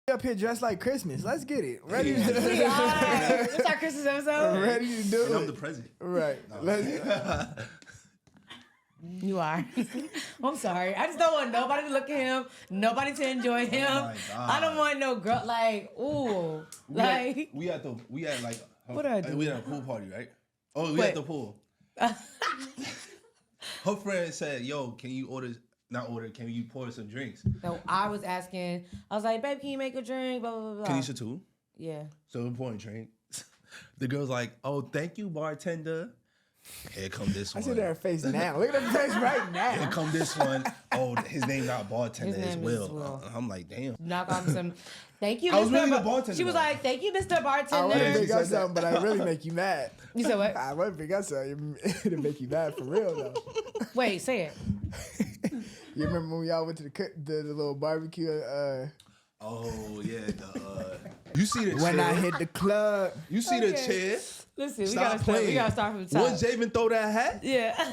Up here dressed like Christmas. Let's get it. Ready to We are. It's our Christmas episode. Ready to do And it. I'm the president. Right. Let's, You are. I'm sorry. I just don't want nobody to look at him. Nobody to enjoy him. my God. I don't want no girl like ooh like. We at like What did I do? we at a pool party, right? Oh, we Wait. at the pool. Her friend said, "Yo, can you order? Not order. Can you pour some drinks?" So I was asking. I was like, "Babe, can you make a drink?" Blah blah blah. blah. Kanisha too. Yeah. So we're pouring drink. The girl's like, "Oh, thank you, bartender." Here come this I one. see their face now. Look at their face right Here now. come this one. Oh, his name not bartender, His it's name is Will. Will. I'm like, damn. Knock on some. Thank you, Mr. I was really the Bar- bartender, She was though. like, "Thank you, Mr. I Bartender." want to she pick said up something, but I really make you mad. You said what? I want to pick up something to make you mad for real, though. Wait, say it. You remember when y'all went to the little barbecue? Oh yeah. You see the When chair? I hit the club. You see the Okay. chair? Listen, we Stop gotta start. playing. We gotta start from the top. Once Javen throw that hat, Yeah.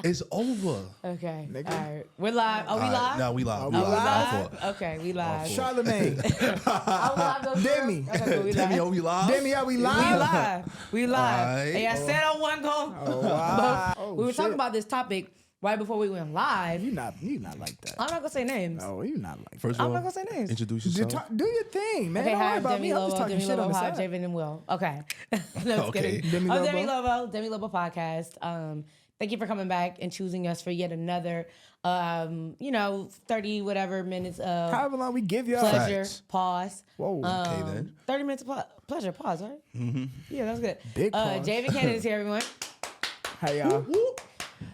it's over. Okay. Nigga. All right. We're live. Are we All right, live? now we live. Are We we live. live? All for it. Okay, we live. for it. Charlemagne. Are we live, though, sir? Demi. Okay, cool, we Demi, live. are we live? Demi, are we We live? live. We live. Alright. Hey, I said I wasn't going. Oh, wow. Oh, we were talking shit. about this topic right before we went live. You not like that. I'm not gonna say names. Oh, you not like First that. of I'm all, not gonna say names. introduce Do, yourself. do your thing, man. Okay, Don't hi, worry I'm about Demi me. I'm just Lobo, talking Demi shit Lobo, on the hi, side. Javen and Will. Okay. No, just Okay. kidding. Demi I'm Demi Lobo. Lobo, Demi Lobo podcast. Thank you for coming back and choosing us for yet another, 30 whatever minutes of However long we give y'all. pleasure. Facts. Pause. Whoa. Okay, then. 30 minutes of pleasure. Pause, right? Mm-hmm. Yeah, that was good. Big pause. Javen Cannon is here, everyone. Hey, y'all.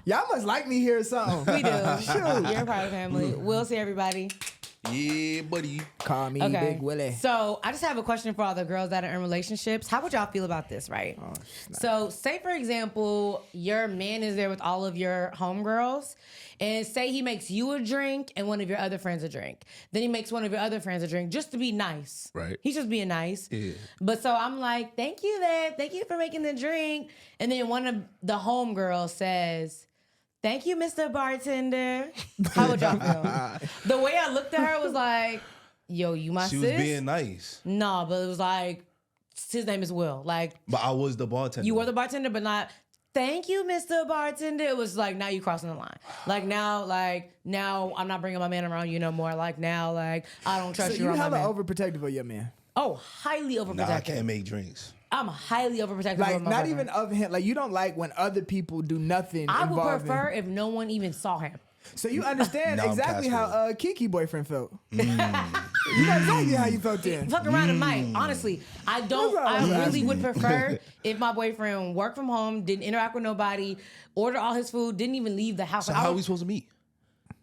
Y'all must like me here or something. We do. Shoot. You're a part of the family. We'll see everybody. Yeah, buddy. Call me Okay. Big Willie. So I just have a question for all the girls that are in relationships. How would y'all feel about this, right? Oh, So say, for example, your man is there with all of your homegirls, and say he makes you a drink and one of your other friends a drink. Then he makes one of your other friends a drink just to be nice. Right. He's just being nice. Yeah. But so I'm like, thank you, babe. Thank you for making the drink. And then one of the homegirls says, thank you, Mr. Bartender. How would y'all feel? The way I looked at her was like, yo, you my She sis? was being nice, No, but it was like, his name is Will. Like, but I was the bartender. you were the bartender, but not, thank you, Mr. Bartender. It was like, now you crossing the line. Now I'm not bringing my man around you no more. Now, I don't So trust you you around my hella man. overprotective of your man. Oh, highly overprotective. Nah, I can't make drinks. I'm highly overprotective. Like, of my not boyfriend. even of him. Like, you don't like when other people do nothing I would involving. prefer if no one even saw him. So you understand Now I'm exactly past how Kiki boyfriend felt. You know exactly how you felt then. Fuck around and might. Honestly, I don't. That's all I'm I really asking. would prefer if my boyfriend worked from home, didn't interact with nobody, ordered all his food, didn't even leave the house. So how are we supposed to meet?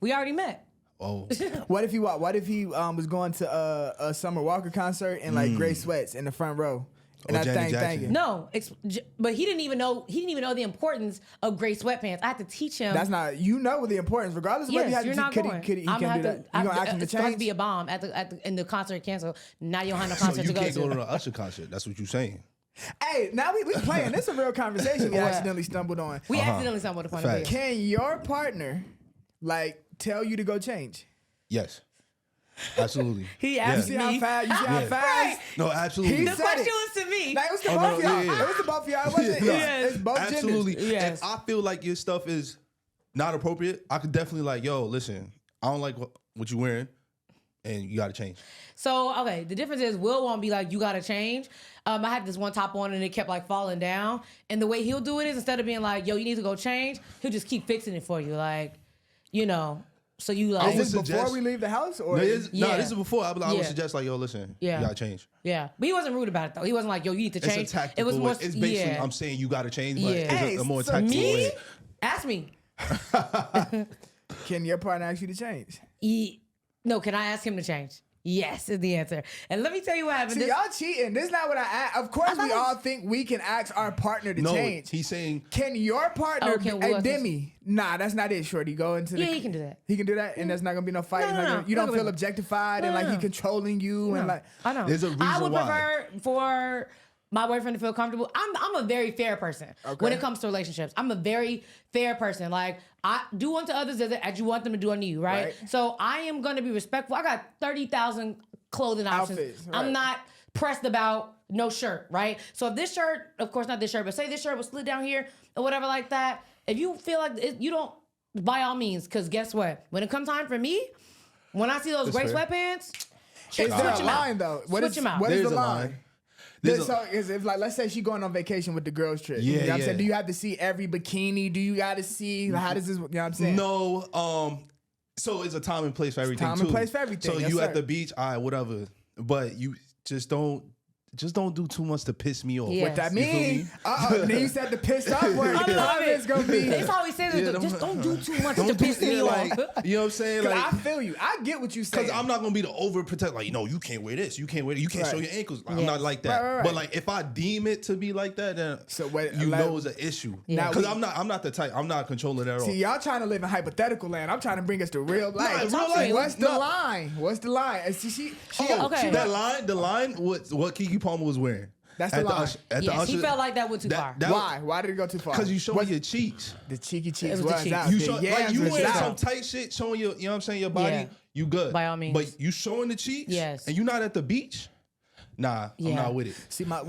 We already met. Oh, What if he was going to a Summer Walker concert in like gray sweats in the front row, and Or that Janet thing Jackson. thinking. No, but he didn't even know. He didn't even know the importance of gray sweatpants. I had to teach him. That's not the importance, regardless of whether Yes, you you're have not to. going. He I'm can't do that. You gonna ask him to It's supposed to change? be a bomb at the in the concert canceled. Now you don't have no so concert you to go can't to. go to the Usher concert. That's what you're saying. Hey, now we playing. This is a real conversation we What? accidentally stumbled on. We accidentally stumbled upon Facts. it. Can your partner tell you to go change? Yes, absolutely. He asked You see how me. fast? You see how Yeah. fast? No, absolutely. He The said question it. was to me. Like, it was the Oh, both no, of y'all. yeah, yeah. It was the both of y'all. It wasn't. Yeah. It's both Absolutely. genders. Yes. If I feel like your stuff is not appropriate, I could definitely yo, listen, I don't like what you're wearing, and you got to change. So, okay, the difference is Will won't be like, you gotta change. I had this one top on and it kept falling down. And the way he'll do it is instead of being like, yo, you need to go change, he'll just keep fixing it for you. So you I Is would this before suggest- we leave the house, or No, Yeah. this is before. I would Yeah. suggest yo, listen, Yeah. you got to change. yeah. But he wasn't rude about it though. He wasn't like, yo, you need to change. It's a tactical It was more, way. It's basically, yeah. I'm saying you got to change, but Yeah. it's Hey, a more so tactical Me? way. Ask me. can your partner ask you to change? No, can I ask him to change? Yes, is the answer. And let me tell you what happened. See, y'all cheating. This is not what I asked. Of course, we all think we can ask our partner to No, change. he's saying Can your partner, Oh, can hey, Will- Demi? Nah, that's not it, shorty. Go into the. Yeah, he can do that. He can do that, and there's not gonna be no fight. No. You don't No, feel no. objectified and No, like he no. controlling you and like. I know. There's a I reason would why. prefer for my boyfriend to feel comfortable. I'm a very fair person when it comes to relationships. I'm a very fair person. Like, I do unto others as you want them to do unto you, right? Right. So I am going to be respectful. I got 30,000 clothing options. Outfits, right. I'm not pressed about no shirt, right? So if this shirt, of course not this shirt, but say this shirt was slid down here or whatever like that, if you feel like you don't, by all means, because guess what? When it comes time for me, when I see those gray sweatpants, Is there a line though? Switch them out. What is There's the a line? So is if like let's say she going on vacation with the girls trip. Yeah, you know what I'm yeah. saying? Do you have to see every bikini? Do you got to see how does this? You know what I'm saying? No, so it's a time and place for everything time too. and place for everything, So yes, you sir. at the beach, all right, whatever. But you just don't do too much to piss me off. Yeah. What that You feel mean? me? Then you said the pissed off word. I The love comments it. gonna be. It's always saying Yeah, just don't do too much Don't to do piss me like, off. you know what I'm saying? 'Cause Like, I feel you. I get what you saying. because I'm not gonna be the overprotect. Like, you can't wear this. You can't wear it. You can't show Right. your ankles. Like, Yeah. I'm not like that. Right. But like, if I deem it to be like that, then So what- you like- know it's an issue. Yeah. Because Now I'm not the type. I'm not controlling that at all. See, y'all trying to live in hypothetical land. I'm trying to bring us to real life. real Talk to life. me. What's the No. line? What's the line? She okay. The line, what Keke Palmer was wearing. That's the At line. at Yes, he Usher- felt like that went too far. Why? Why did it go too far? Because you showing your cheeks. the cheeky It cheeks was the was cheeks. out. You The show, like yams you was wearing out. some tight shit, showing your, you know what I'm saying, your body. Yeah. You good. By all means. But you showing the cheeks. Yes. And you not at the beach. Nah, Yeah. I'm not with it. See, my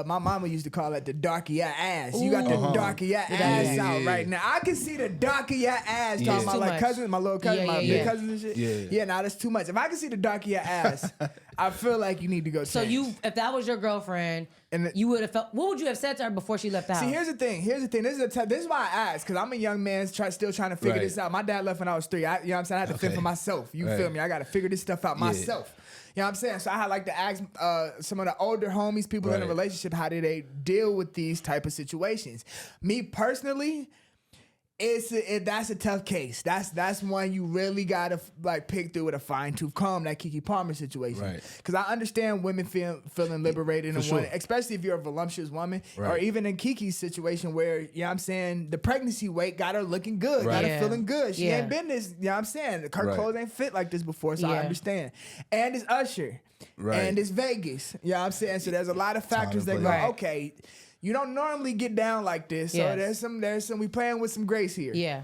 mama used to call it the dark of your ass. You got the Ooh. dark of your ass Yeah, out yeah, right yeah. now. I can see the dark of your ass. Yeah. Talking It's about too like much. cousins, my little cousin, Yeah, my yeah, big yeah. cousins and shit. Yeah. Nah, that's too much. If I can see the dark of your ass, I feel like you need to go So change. if that was your girlfriend, And you would have felt. What would you have said to her before she left the house? See, here's the thing. This is why I asked, because I'm a young man still trying to figure Right. this out. My dad left when I was 3. You know what I'm saying? I had to fend for myself. You Right. feel me? I got to figure this stuff out myself. You know what I'm saying? So I had like to ask some of the older homies, people in a Right. relationship, how do they deal with these type of situations? Me personally, that's a tough case. That's one you really gotta like pick through with a fine tooth comb. That Keke Palmer situation, Right. Because I understand women feeling liberated and sure. wanting, especially if you're a voluptuous woman, or Right. even in Kiki's situation where you know what I'm saying the pregnancy weight got her looking good, got her Yeah. feeling good. She Yeah. ain't been this. You know what I'm saying her Right. clothes ain't fit like this before, so I Yeah. understand. And it's Usher, Right. and it's Vegas. You know what I'm saying? So there's a lot of factors that and go. place. Right. Okay, you don't normally get down like this, so Yes. there's some we playing with some grace here. Yeah.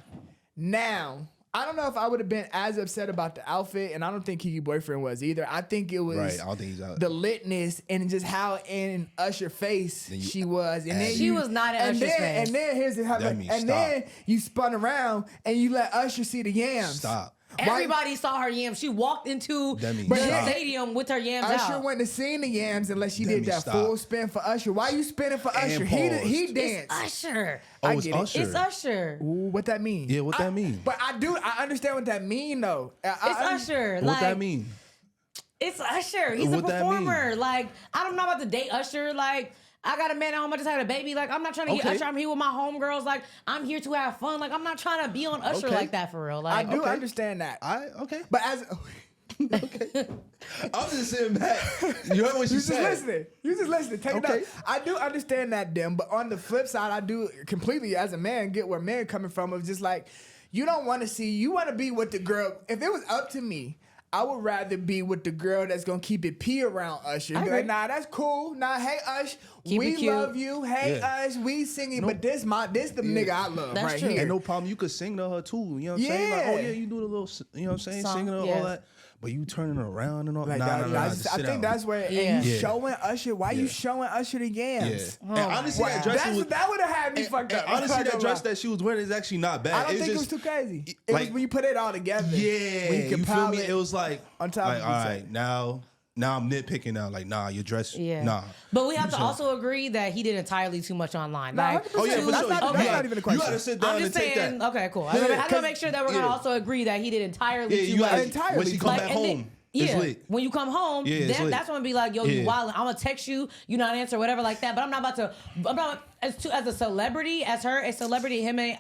Now, I don't know if I would have been as upset about the outfit, and I don't think Kiki's boyfriend was either. I think it was Right, I don't think he's out. the litness and just how in Usher face Then you- she was, and then She you, was not in and Usher's then, face. And then here's the Demi, and stop. then you spun around and you let Usher see the yams. Stop. Why- Everybody saw her yams. She walked into Demi, the stop. stadium with her yams Usher out. wouldn't have seen the yams unless she Demi, did that stop. full spin for Usher. Why you spinning for And Usher? paused. He It's danced. Usher. Oh, I it's get it. Usher. It's Usher. Ooh, what that mean? Yeah, what that mean? But I understand what that mean though. It's Usher. What Like, that mean? It's Usher. He's a What that mean? performer. Like, I'm not about to date Usher. Like, I got a man at home. I just had a baby. Like, I'm not trying to get Okay. Usher. I'm here with my homegirls. Like, I'm here to have fun. Like, I'm not trying to be on Usher Okay. like that for real. I Like, do Okay. understand that. Okay. But as I'm just sitting back. You heard what she you just said. listening. You just listening. Take it Okay. up. I do understand that, Dem. But on the flip side, I do completely, as a man, get where men coming from. Of just like, you don't want to see. You want to be with the girl. If it was up to me, I would rather be with the girl that's gonna keep it P around Usher. Be like, agree. nah, that's cool. Nah, hey Ush, Keep we it cute. love you. Hey Yeah. Ush, we singing. But this the nigga I love That's right true. here. And no problem, you could sing to her too. You know what I'm saying? Like, Yeah. oh yeah, you do the little, you know what I'm saying? Song, Singing her, yes. all that. But you turning around and all. Like, nah. I just think sit down. that's where Yeah. and you Yeah. showing Usher. Why you Yeah. showing Usher the Yeah. yams? And honestly, that dress was. That would have had me fucked up. And honestly, I'm not that gonna dress lie. that she was wearing is actually not bad. I don't It's think it was just- too crazy. It was like- when you put it all together. Yeah, When you compile feel me? It was like, on top like, of all each right, now I'm nitpicking now. Like, nah, your dress, yeah. nah. But we have to also agree that he did entirely too much online. No, Like, 100%. Oh yeah, for That's sure. not- You that's got- not even a question. You got to sit down I'm and just take saying, that. okay, cool. Yeah, I just want to 'cause- make sure that we're going to yeah. also agree that he did entirely Yeah, too you much. got Entirely when she come too back and then- home. It's yeah, lit. when you come home, Yeah, it's lit. that's when I be like, yo, you Yeah. wildin'. I'm gonna text you, you not answer, whatever like that. But I'm not about to. I'm not as a celebrity, as her, a celebrity, him a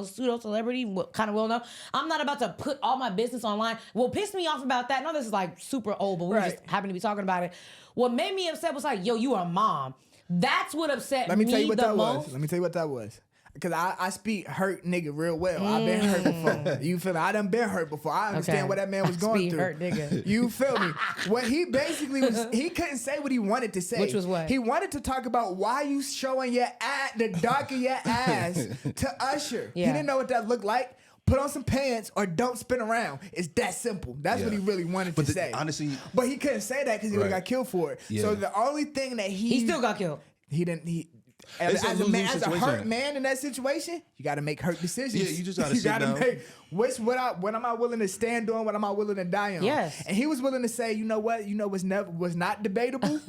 pseudo celebrity, kind of well known. I'm not about to put all my business online. What pissed me off about that? No, this is like super old, but we Right. just happen to be talking about it. What made me upset was like, yo, you are a mom. That's what upset Let me tell you what the that most. was. Let me tell you what that was. Because I speak hurt nigga real well. I've been hurt before. You feel me? I done been hurt before. I understand Okay. what that man was going Speak through. hurt nigga. You feel me? What he basically was, he couldn't say what he wanted to say. Which was what? He wanted to talk about why you showing your ass, the dark of your ass to Usher. Yeah. He didn't know what that looked like. put on some pants or don't spin around. It's that simple. That's what he really wanted to say. Honestly, but he couldn't say that because he would have got killed for it. Yeah. So the only thing that He still got killed. he didn't. It's As a man, as a situation. hurt man in that situation, you got to make hurt decisions. Yeah, you just gotta sit down. Make what am I willing to stand on? What am I willing to die on? Yes. And he was willing to say, you know what? You know what's not debatable.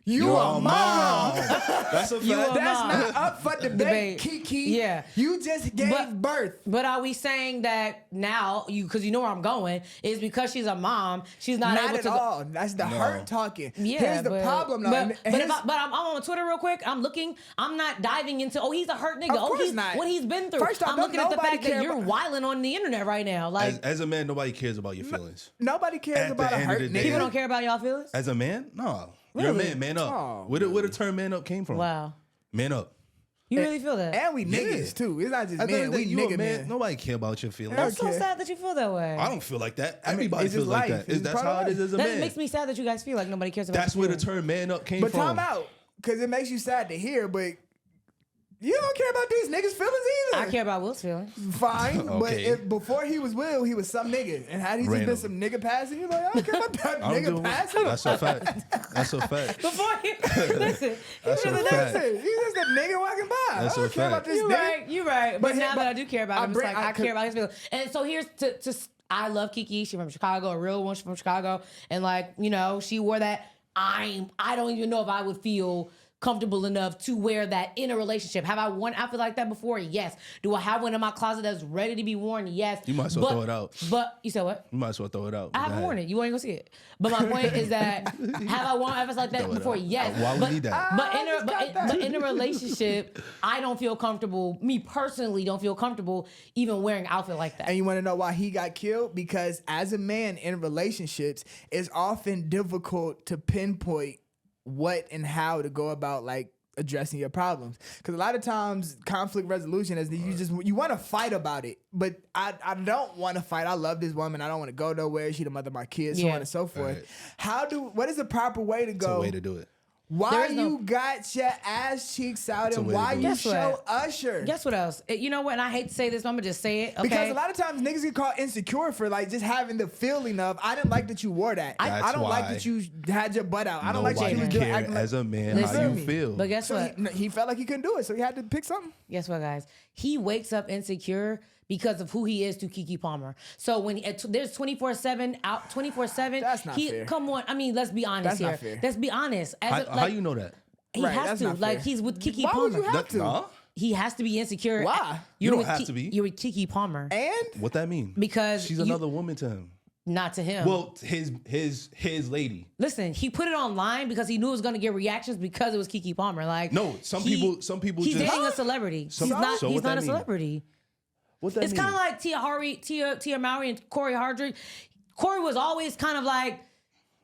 You're a mom. That's a fact. You a That's mom. not up for debate, Kiki. Yeah. You just gave birth. But are we saying that now, because you know where I'm going, is because she's a mom, she's not able Not to at all. That's the hurt talking. Yeah, Here's the problem, though. But And here's- I'm on Twitter real quick. I'm looking. I'm not diving into. Oh, he's a hurt nigga. Of course He's not. what he's been through. First off, I'm looking at the nobody fact that care you're about- wilding on the internet right now. Like As a man, nobody cares about your feelings. nobody cares At about the a end of hurt the day- nigga. people don't care about y'all feelings. As a man, no. You're a Really? man. Man up. Oh, Where the term man up came from? Wow, Man up. you really feel that? And we niggas too. It's not just At the end men. of the We day, you a nigga man. men. Nobody care about your feelings. That's so Okay. sad that you feel that way. I don't feel like that. mean, Everybody it's feels just like life. that. It's That's part how of it is as a That man. makes me sad that you guys feel like nobody cares about. That's your where the feelings. term man up came But from. time out, because it makes you sad to hear. But you don't care about these niggas' feelings either. I care about Will's feelings. Fine, but Okay. if before he was Will, he was some nigga, and had he just Random. been some nigga passing, you like I don't care about that I don't nigga do- passing. That's a fact. That's a fact. Before he listen, That's a he fact. Listen, he's just a nigga walking by. That's I don't a care about fact. this You're nigga. right. You're right. But now that I do care about him, it's like I could- care about his feelings. And so here's to I love Kiki. She's from Chicago, a real one. She's from Chicago, and like she wore that. I don't even know if I would feel comfortable enough to wear that in a relationship. Have I worn an outfit like that before? Yes. Do I have one in my closet that's ready to be worn? Yes. You might as well throw it out. But you said what? You might as well throw it out. I haven't worn it. You ain't gonna see it. But my point is that have I worn outfits like that Throw it before? out. Yes. Why would but, we need that? But in I just got that. but in a relationship, I don't feel comfortable. Me personally, don't feel comfortable even wearing an outfit like that. And you want to know why he got killed? Because as a man in relationships, it's often difficult to pinpoint what and how to go about like addressing your problems. Because a lot of times conflict resolution is that you want to fight about it, but I don't want to fight. I love this woman. I don't want to go nowhere. She the mother of my kids, so Yeah. on and so forth. Right. What is the proper way to It's go? a way to do it. Why There is no- you got your ass cheeks out It's a and way to why do it. you Guess show what? Usher? Guess what else? You know what? And I hate to say this, but I'm gonna just say it. Okay. Because a lot of times niggas get called insecure for like just having the feeling of I didn't like that you wore that. I That's don't like why that you had your butt out. I don't like that you Nobody was doing care acting like. as a man Listen. how you Feel me? feel. But guess So what? he felt like he couldn't do it, so he had to pick something. Guess what, guys? He wakes up insecure because of who he is to Keke Palmer. So when there's 24/7 out 24/7, That's not fair. Come on. I mean, let's be honest That's not here. fair. Let's be honest. As How you know that? He Right, has that's to. not Like fair. he's with Keke Why Palmer. would you have to? Nah. He has to be insecure. Why? You don't with have to be. You're with Keke Palmer. And What that mean? Because she's you- another woman to him. Not to him. Well, his lady. Listen, he put it online because he knew it was going to get reactions because it was Keke Palmer. Like No, some people He's just- dating a celebrity. Some- he's not. so He's what not that a mean? celebrity. What that It's mean? kind of like Tia Mowry and Corey Hardrick. Corey was always kind of like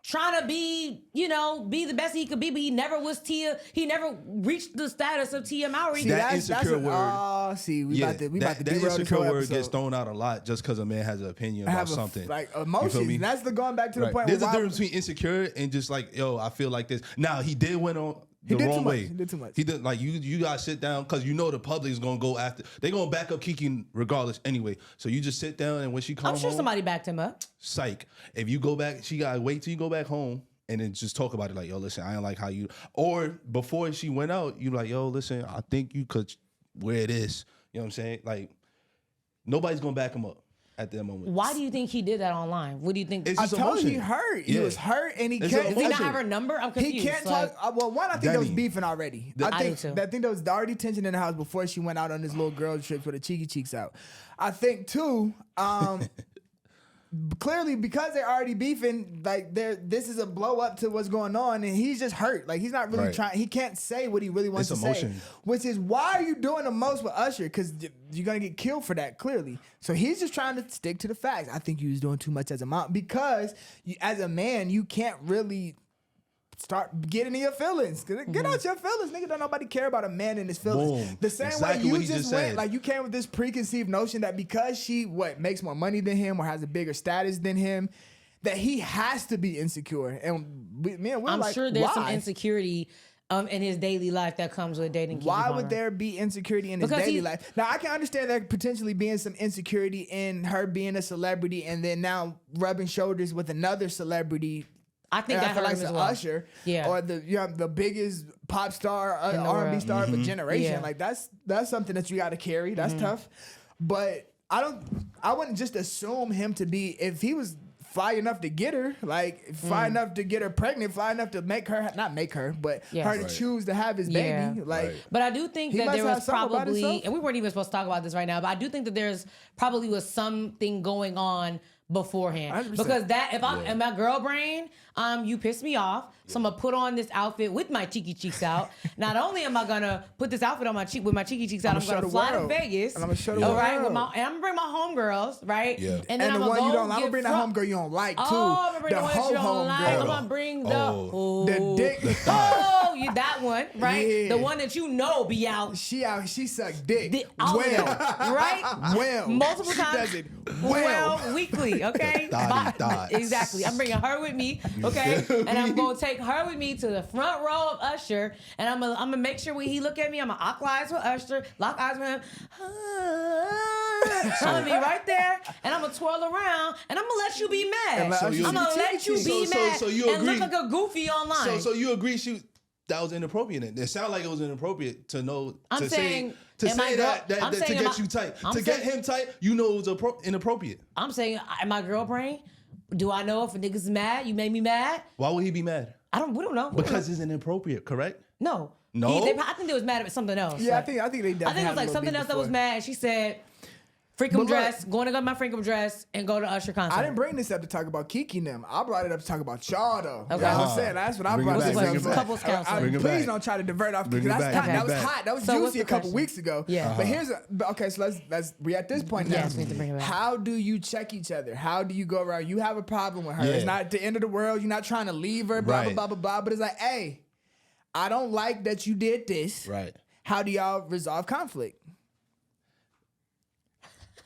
trying to be, be the best he could be, but he never was Tia. He never reached the status of Tia Mowry. See, that insecure word. Oh, see, we about to that derail this insecure whole word episode. gets thrown out a lot just because a man has an opinion I about have something. like You feel emotions. me? That's the going back to the Right. point. There's a where difference between insecure and just like, yo, I feel like this. Now he did went on the did too wrong much. way. He did too much. He did like you gotta sit down because you know the public is gonna go after. They gonna back up Kiki regardless anyway. So you just sit down and when she I'm comes sure home, somebody backed him up. psych. If you go back, she gotta wait till you go back home and then just talk about it. Like, yo, listen, I ain't like how you. Or before she went out, you like, yo, listen, I think you could wear this. You know what I'm saying? Like, nobody's gonna back him up at that moment. Why do you think he did that online? What do you think? It's I just told you he emotion. hurt. He Yeah. was hurt, and he It's can't. Does he not emotion. have her number? I'm confused. He can't Like, talk. Well, one, I think there was Demi. beefing already. I I do too. think there was already tension in the house before she went out on this little girl trip with the cheeky cheeks out. I think too. Clearly, because they're already beefing, like this is a blow up to what's going on, and he's just hurt. Like he's not really Right. trying. He can't say what he really wants It's to emotion. say. Which is why are you doing the most with Usher? Because you're gonna get killed for that. Clearly, so he's just trying to stick to the facts. I think you was doing too much as a mom because as a man, you can't really start getting in your feelings. Get out your feelings, nigga. Don't nobody care about a man in his feelings. Boom. The same Exactly way you what he just just went, said. like you came with this preconceived notion that because she makes more money than him or has a bigger status than him, that he has to be insecure. And me and Will I'm like, sure there's some why? insecurity in his daily life that comes with dating Keke Why Palmer. would there be insecurity in his Because daily he's- life? Now I can understand there potentially being some insecurity in her being a celebrity and then now rubbing shoulders with another celebrity. I think that the hurt likes him as of well. Usher, Yeah. or the biggest pop star, In the R&B world. star of a generation. Yeah. Like that's something that you got to carry. That's tough. But I wouldn't just assume him to be, if he was fly enough to get her, like fly enough to get her pregnant, fly enough to make her, not make her, but Yes. her to Right. choose to have his Yeah. baby. Like, Right. But I do think He that must there have was something about probably, himself. and we weren't even supposed to talk about this right now, but I do think that there's probably was something going on beforehand. 100%. Because that, if I in my girl brain, you pissed me off, so I'm gonna put on this outfit with my cheeky cheeks out. Not only am I gonna put this outfit on my cheek with my cheeky cheeks out, I'm show gonna the fly to world. Vegas. And I'ma show the all right, world. and I'm gonna bring my homegirls, right? Yeah. And then and I'm the gonna one you go don't, I'm gonna get bring that homegirl you don't like too. Oh, I'm gonna bring the one that you don't like. I'm Hold gonna on. bring Oh. The dick. Oh, you that one, right? Yeah. The one that you know be out She sucked dick. out well. there, right? Well. Multiple She times. does it well. Weekly, okay? Dotty dots. Exactly. I'm bringing her with me, okay? And I'm gonna take her with me to the front row of Usher, and I'm gonna make sure when he look at me, I'm gonna lock eyes with Usher, lock eyes with him. I'm gonna be right there, and I'm gonna twirl around, and I'm gonna let you be And mad. let I'm Usher gonna be let you cheeky. be So mad you and look agree. like a goofy online. So you agree that was inappropriate. It sounded like it was inappropriate to know I'm to saying, say am I that girl- I'm to saying, get am I- you tight. I'm To get saying- him tight, you know it was inappropriate. I'm saying, in my girl brain, do I know if a nigga's mad? You made me mad? Why would he be mad? We don't know. We don't Because it's inappropriate, correct? know. No? I think they was mad at something else. Yeah, Like, I think they definitely I think it had was like a little something beef else that was before. mad. She said, freakum But look, dress, going to go to my freakum dress and go to Usher concert. I didn't bring this up to talk about Kiki and them. I brought it up to talk about y'all though. Okay. You know what I'm saying? That's what I Bring it brought back, this bring up it for. back. Couples counseling. Bring it Please back. don't try to divert off Bring because it that's back, hot. That bring was it back. hot. That was So what's juicy the a couple question? weeks ago. Yeah. But okay, so let's we at this point now. Yes, we need to bring it back. How do you check each other? How do you go around? You have a problem with her. Yeah. It's not the end of the world. You're not trying to leave her, blah, Right. blah, blah, blah, blah. But it's like, hey, I don't like that you did this. Right. How do y'all resolve conflict?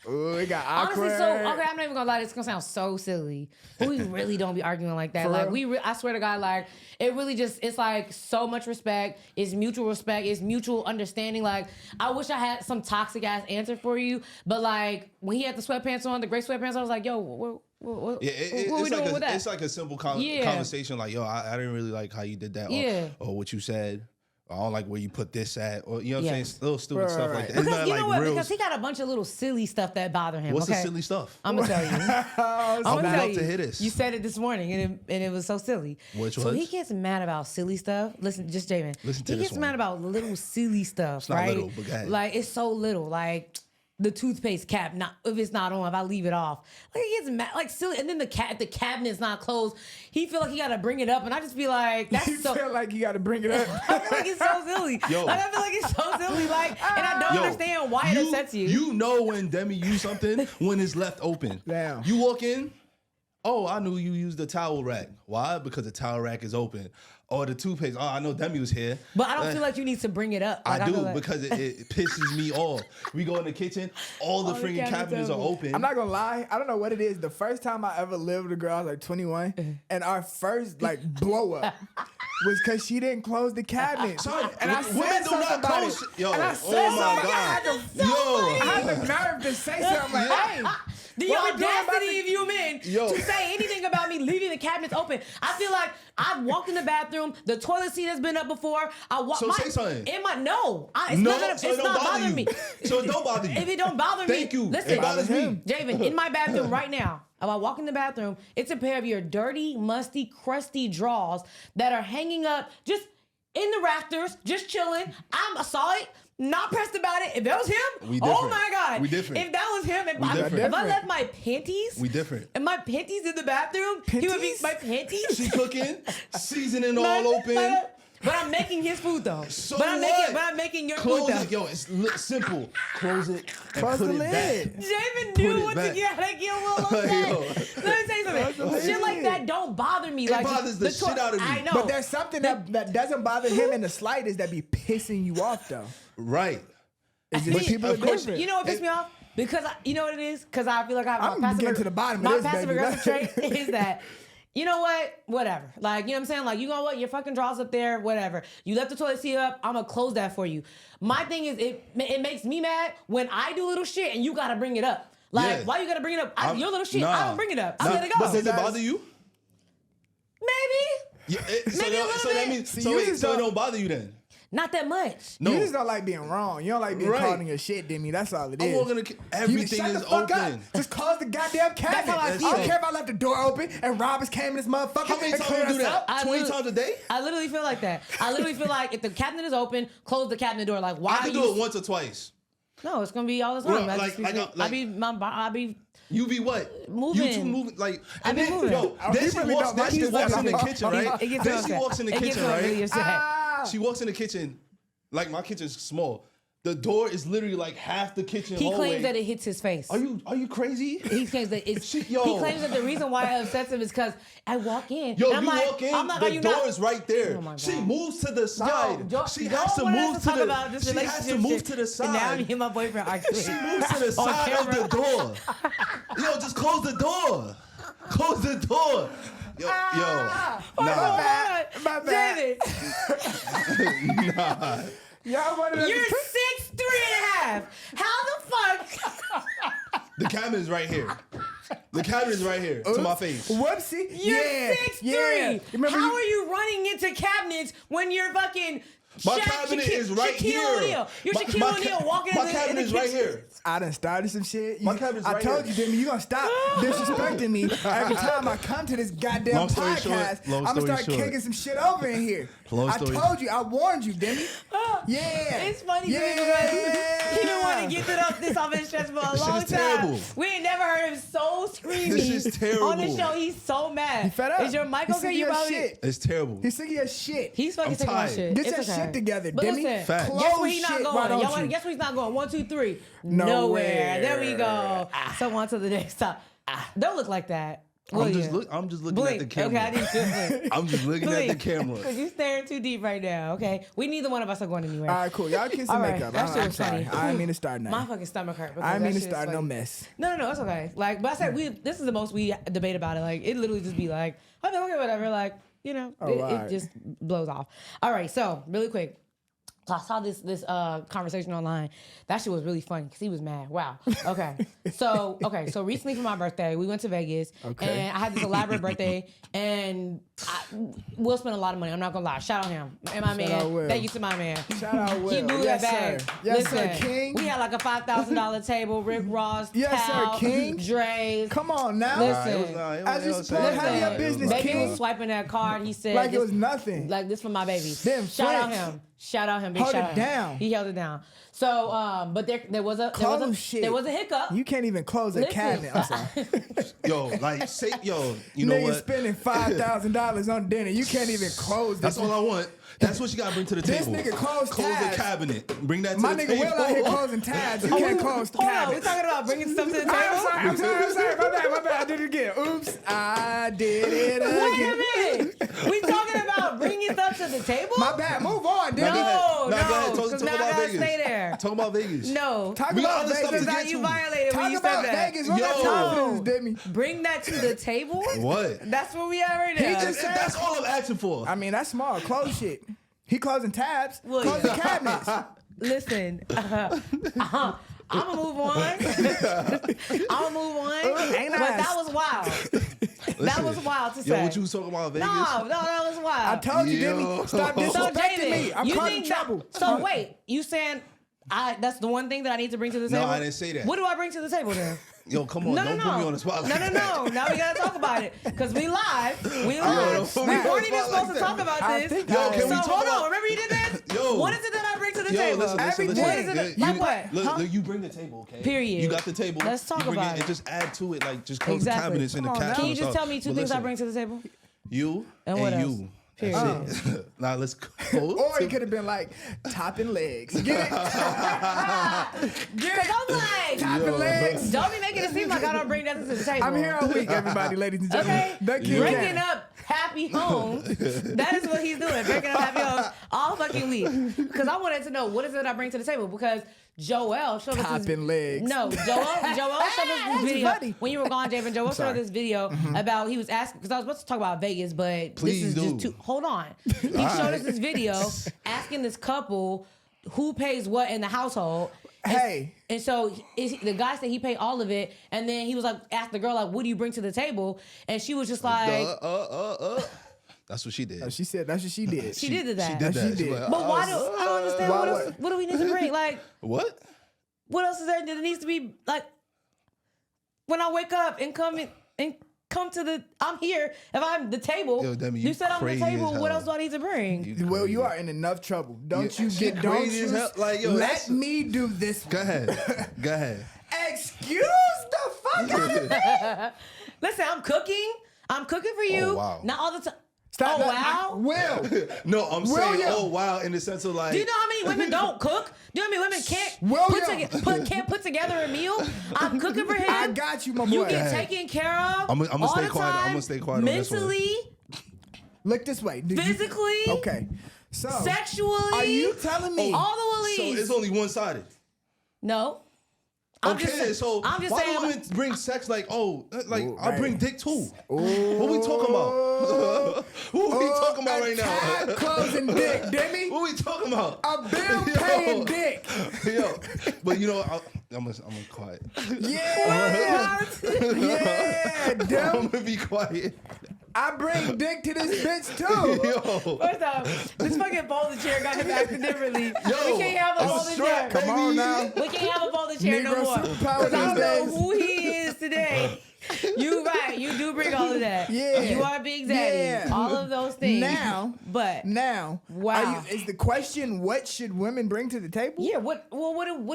Oh, it got awkward. Honestly, I'm not even gonna lie. It's gonna sound so silly, but we really don't be arguing like that. For Like real? I swear to God, like it really it's like so much respect. It's mutual respect. It's mutual understanding. Like I wish I had some toxic ass answer for you, but like when he had the sweatpants on, the gray sweatpants, I was like, yo, what Yeah, what we doing with that? It's like a simple Yeah. conversation. Like, yo, I didn't really like how you did that, Yeah. or what you said. I don't like where you put this at, or you know what I'm Yes. saying, little stupid Right, stuff right. like that. It's because not you know like what? real. Because he got a bunch of little silly stuff that bother him. What's okay? the silly stuff? I'm gonna tell you. Oh, I'm I gonna would tell love you. to hear this. You said it this morning, and it was so silly. Which so was? he gets mad about silly stuff. Listen, just Javen. Listen to he this gets one. mad about little silly stuff, not right? little, but go ahead. Like it's so little, like. The toothpaste cap, not if it's not on, if I leave it off, like he gets mad, like silly, and then the cabinet's not closed. He feel like he gotta bring it up, and I just be like, You that's so. feel like you got to bring it up. I feel like it's so silly. Yo. Like I feel like it's so silly. Like, and I don't Yo, understand why it upsets you. You know when Demi used something when it's left open. Damn. You walk in, oh, I knew you used the towel rack. Why? Because the towel rack is open. Or the toothpaste. Oh, I know Demi was here. But I don't feel like you need to bring it up. Like, I do feel like, because it pisses me off. We go in the kitchen, all the All the freaking cabinets cabinets are open. open. I'm not gonna lie. I don't know what it is. The first time I ever lived with a girl, I was like 21, and our first like blow up was because she didn't close the cabinet. Son, and I women said do something not about close- it. Yo, and I oh said my something. God. I had the nerve to say something like, "Hey, the what we doing about audacity the- of you men Yo. to say anything about me leaving the cabinets open. I feel like I've walked in the bathroom, the toilet seat has been up before. I walk. So say something. In my no, it's No, not gonna, so it's it don't not bother bothering you. me. So it don't bother you. If it don't bother me, Thank you. Listen, It bothers me. Javen, in my bathroom right now. If I walk in the bathroom, it's a pair of your dirty, musty, crusty drawers that are hanging up just in the rafters, just chilling. I saw it. Not pressed about it. If that was him, We oh different. my God. We different. If that was him, We different. if I left my panties, We different. and my panties in the bathroom, he would be Panties? my panties. She cooking, seasoning all open. But I'm making his food though. So but what? I'm making your Close food though. it, yo. It's simple. Close it and Close put the it lid. back. Javen Put knew it what to back. get how to get Will Yo. upset. Let me tell you something. Close the Shit like lid. that don't bother me. It Like bothers the shit out of me. I know. But there's something that doesn't bother him in the slightest that be pissing you off though. Right. It's just See, people are of course, different. You know what pissed me off? Because you know what it is? Because I feel like I have I'm my passive, getting to the bottom of my this, passive baby. aggressive trait is that you know what? Whatever. Like, you know what I'm saying? Like, you know what? Your fucking drawers up there, whatever. You left the toilet seat up, I'm gonna close that for you. My thing is, it makes me mad when I do little shit and you gotta bring it up. Like, why you gotta bring it up? Your little shit, I don't bring it up. I let it go. But does it bother you? Maybe. Yeah, Maybe a little so bit. that means, so it don't bother you then? Not that much. No. You just don't like being wrong. You don't like being Right. called on your shit, Demi. That's all it is. I'm walking everything Shut is the fuck open. Up. Just close the goddamn cabinet. how I I feel. don't care if I left the door open and robbers came in this motherfucker. How many and times cleared you do us that? out. 20 times a day? I literally feel like that. I literally feel like if the cabinet is open, close the cabinet door. Like, why I can do it once or twice. No, it's gonna be all the time. Well, I be You be what? Moving. You two moving like. I And be then, moving. yo, then she walks. Then she walks in the kitchen, right? It gets Then me she upset. walks in the It gets kitchen, me really right? upset. She walks in the kitchen. Like my kitchen's small. The door is literally like half the kitchen He hallway. claims that it hits his face. Are you crazy? He claims that it's. Yo. He claims that the reason why it upsets him is because I walk in. Yo, and I'm you like, walk in, I'm like, are the you door not? is right there. Oh my She God. moves to the side. She has to don't want move us to talk the. about this She has to relationship move shit. to the And now side. me and my boyfriend arguing. She moves to the On side of camera. the door. Yo, just close the door. Close the door. Yo, Oh nah. My bad. David, Nah. Y'all wanted us you're to 6'3.5". How the fuck? The cabinet is right here. The cabinet is right here to my face. Whoopsie. You're yeah. 6'3". Yeah. Remember How are you running into cabinets when you're fucking My cabinet is right here. O'Neal. You're Shaquille O'Neal walking my in the cabinet is right kitchen. here. I done started some shit. My cabinet's I right told here. you, Demi, you gonna stop disrespecting me every time I come to this goddamn Long story podcast. short, long I'm gonna story start short. kicking some shit over in here. Long I story- told you, I warned you, Demi. Yeah. It's funny Yeah. because he been wanting to get this off his chest for a This shit long is time. terrible. We ain't never heard him so screaming This is terrible. on the show. He's so mad. He fed up. Is your mic He's okay? sick You of your probably. shit. It's terrible. He's sick of your shit. He's fucking I'm sick of my tired. shit. Get It's your okay. shit together, But Demi. listen, Fact. Close guess where he not shit, going? why don't Y'all want you? to guess where he's not going? 1, 2, 3. Nowhere. There we go. So on to the next stop. Don't look like that. I'm just looking Blink. at the camera. Okay, I need to blink. I'm just looking at the camera. Because you're staring too deep right now, okay? We neither one of us are going anywhere. All right, cool. Y'all kiss some All right, makeup. that shit I'm was sorry. funny. I didn't mean to start My now. fucking stomach hurt. I didn't mean to because that shit is start no funny. mess. No, it's okay. Like, but I said this is the most we debate about it. Like, it literally just be like, okay, whatever. Like, you know, it right. just blows off. All right, so really quick. So I saw this conversation online. That shit was really funny because he was mad. Wow. Okay. So recently for my birthday, we went to Vegas. Okay. And I had this elaborate birthday, and Will spent a lot of money. I'm not gonna lie. Shout out him and my Shout out Will. man. Thank you to my man. Shout out Will. He blew Yes, that bag. sir. Yes, Listen, sir, King. we had like a $5,000 table. Rick Ross, Yes, sir, Tal, King. Dre's. Come on now. Listen. As you supposed, handle your business, Baby King. was swiping that card. He said, Like it was nothing. like this for my baby. Them Shout out French. him. Shout out him. Big Hold shout it out down. Him. He held it down. So, but there was a Close shit. there was a hiccup. You can't even close a Listen. cabinet. I'm sorry. Yo, like say you know Nigga what? spending $5,000 on dinner. You can't even close That's this. all I want. That's what you gotta bring to the This table. nigga close Close tabs. the cabinet. Bring that to My the nigga table. Will out here closing tabs. You can't close the Hold on, we cabinet. talking about bringing stuff to the table. I'm sorry. My bad. I did it again. Oops. I did it Wait a again. minute. We talking about bringing stuff to the table? My bad. Move on, Nah, go Demi. ahead. No, Nah, go ahead. no, Talk 'cause talk now I about gotta Vegas. stay there. Talk about Vegas. No. Talk We got about other stuff Vegas. to Now get you to. violated when Talk you about said that. Vegas. We're not Yo. talking for this, Demi. Bring that to the table? What? That's where we are right now. just- That's all I'm asking for. I mean, that's small. Close shit. He closing tabs. Well, Close yeah. the cabinets. Listen, I'm gonna move on. I'm gonna move on. Ain't But nice. that was wild. That was wild to Yo, say. what you was talking about Vegas? No, that was wild. I told you, Yo. Demi. Stop So disrespecting Jaden, me. I'm you causing think that- trouble. So wait, you saying that's the one thing that I need to bring to the No, table? I didn't say that. What do I bring to the table then? Yo, come on. No, Don't no, put no. me on the spot. No, no, no. Now we gotta talk about it because we live. We don't live. put We me on the weren't even spot supposed like to talk about I this. think Yo, I can am. we So talk hold about- on. Remember you did that? Yo. What is it that I bring to the Yo, table? listen. Everything. What is it? You- Like what? Look, Huh? look, you bring the table, okay? Period. You got the table. Let's talk You bring about it. it. And just add to it, like just close Exactly. the cabinets and the Come on now. couch. Can you just tell me two things I bring to the table? You And and, what else? you. Now let's go. Or it could have been like topping legs. Get it? Because I'm like, Topping legs. don't be making it seem like I don't bring nothing to the table. I'm here all week, everybody, ladies and gentlemen. Okay, The King bringing Cat. up happy home. That is what he's doing, bringing up happy home all fucking week. Because I wanted to know what is it I bring to the table. Because Joel showed us this. Topping legs. No, Joel showed us this video funny. when you were gone, Javen. Joel showed sorry. us this video about he was asking because I was about to talk about Vegas, but Please this is do. just too. Hold on, he showed us this video asking this couple who pays what in the household. Hey. And so the guy said he paid all of it, and then he was like, asked the girl like, "What do you bring to the table?" And she was just like, That's what she did. Oh, she said that's what she did. she did that. She did that. She did. was like, But why do I don't understand Why what what? else? What do we need to bring? Like, what? what else is there that needs to be like? When I wake up and come to the, I'm here. If I'm the table, Yo, Demi, you you said I'm the crazy table. as What hell. else do I need to bring? Well, you are in enough trouble. Don't Yeah, you she get? Don't crazy as you? hell. Like, yo, let that's- me do this. Go ahead. Go ahead. Excuse the fuck out of me. Listen, I'm cooking. I'm cooking for you. Oh, wow. Not all the time. Stop. Oh, that. wow. Will. No, I'm saying, William. oh wow, in the sense of like, Do you know how many women don't cook? Do you know how many women can't William. can't put together a meal? I'm cooking for him. I got you, my boy. You get ahead. taken care of. I'm gonna all stay the quiet. I'm time, gonna stay quiet on this one. mentally, Look this way. Did you- physically, Okay. So. sexually. Are you telling me? all the so willies? it's only one sided. No. I'm Okay, just, so I'm just why saying. do women bring sex like, like Ooh, I bring right. dick too? What we talking about? What we talking about right Tab now? closing dick, Demi. What we talking about? A bill paying dick. Yo, but you know, I'm gonna quiet. Yeah. Yeah, I'm dumb. gonna be quiet. I bring dick to this bitch too. Yo, First off, this fucking folding chair got him acting differently. yo, We can't have a I'm folding chair. strapped, Come on baby. now. We can't have a folding chair no Negro more. superpower 'Cause I don't these know days. who he is today. You right. You do bring all of that. Yeah. You are Big Daddy. Yeah. All of those things. Now, But Now, Wow. is the question what should women bring to the table? yeah, what